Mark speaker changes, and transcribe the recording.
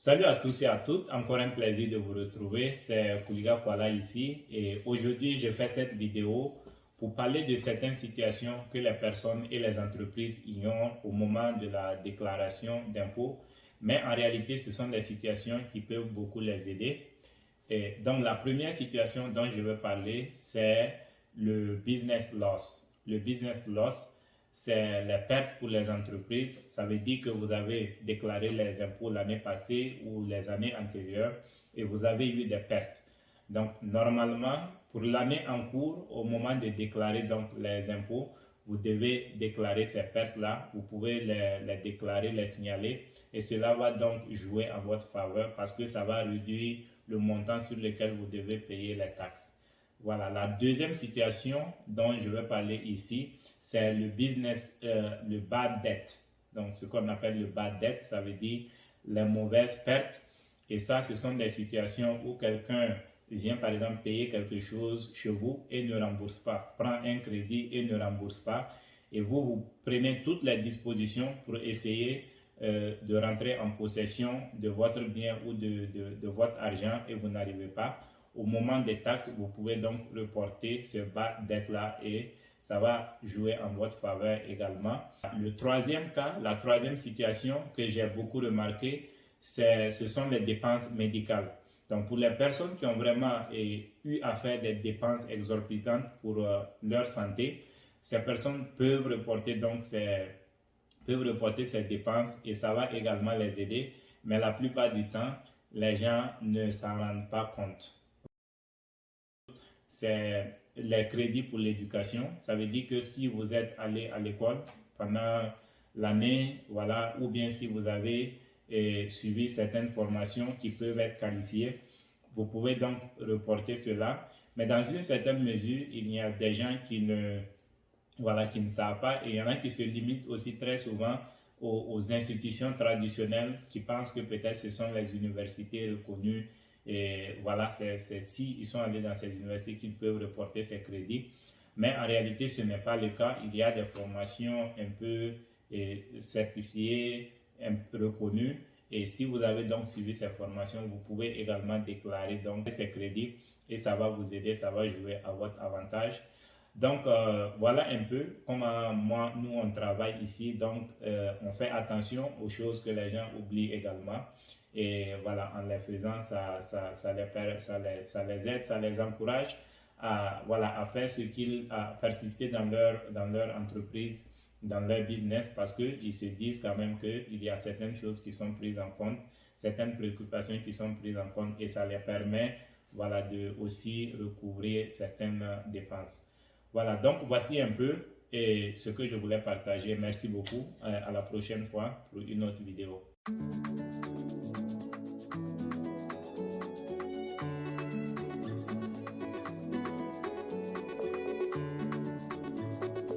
Speaker 1: Salut à tous et à toutes, encore un plaisir de vous retrouver, c'est Kouliga Kuala ici et aujourd'hui je fais cette vidéo pour parler de certaines situations que les personnes et les entreprises ignorent au moment de la déclaration d'impôt, mais en réalité ce sont des situations qui peuvent beaucoup les aider. Et donc la première situation dont je veux parler c'est le business loss. Le business loss, c'est les pertes pour les entreprises. Ça veut dire que vous avez déclaré les impôts l'année passée ou les années antérieures et vous avez eu des pertes. Donc, normalement, pour l'année en cours, au moment de déclarer donc les impôts, vous devez déclarer ces pertes-là. Vous pouvez les déclarer, les signaler et cela va donc jouer en votre faveur parce que ça va réduire le montant sur lequel vous devez payer les taxes. Voilà, la deuxième situation dont je vais parler ici, c'est le business, le bad debt. Donc, ce qu'on appelle le bad debt, ça veut dire les mauvaises pertes. Et ça, ce sont des situations où quelqu'un vient, par exemple, payer quelque chose chez vous et ne rembourse pas, prend un crédit et ne rembourse pas. Et vous prenez toutes les dispositions pour essayer de rentrer en possession de votre bien ou de votre argent et vous n'arrivez pas. Au moment des taxes, vous pouvez donc reporter ce bas dette-là et ça va jouer en votre faveur également. Le troisième cas, la troisième situation que j'ai beaucoup remarqué, ce sont les dépenses médicales. Donc pour les personnes qui ont vraiment eu à faire des dépenses exorbitantes pour leur santé, ces personnes peuvent reporter donc ces dépenses et ça va également les aider. Mais la plupart du temps, les gens ne s'en rendent pas compte. C'est les crédits pour l'éducation. Ça veut dire que si vous êtes allé à l'école pendant l'année, voilà, ou bien si vous avez suivi certaines formations qui peuvent être qualifiées, vous pouvez donc reporter cela. Mais dans une certaine mesure, il y a des gens qui ne savent pas et il y en a qui se limitent aussi très souvent aux institutions traditionnelles qui pensent que peut-être ce sont les universités reconnues et voilà, c'est si ils sont allés dans ces universités qu'ils peuvent reporter ces crédits. Mais en réalité, ce n'est pas le cas. Il y a des formations un peu certifiées, un peu reconnues. Et si vous avez donc suivi ces formations, vous pouvez également déclarer donc ces crédits et ça va vous aider, ça va jouer à votre avantage. Donc voilà un peu comment nous on travaille ici. Donc on fait attention aux choses que les gens oublient également. Et voilà, en les faisant, ça les aide, ça les encourage à faire à persister dans leur entreprise, dans leur business, parce qu'ils se disent quand même qu'il y a certaines choses qui sont prises en compte, certaines préoccupations qui sont prises en compte et ça les permet voilà, de aussi recouvrir certaines dépenses. Voilà, donc voici un peu ce que je voulais partager. Merci beaucoup. À la prochaine fois pour une autre vidéo.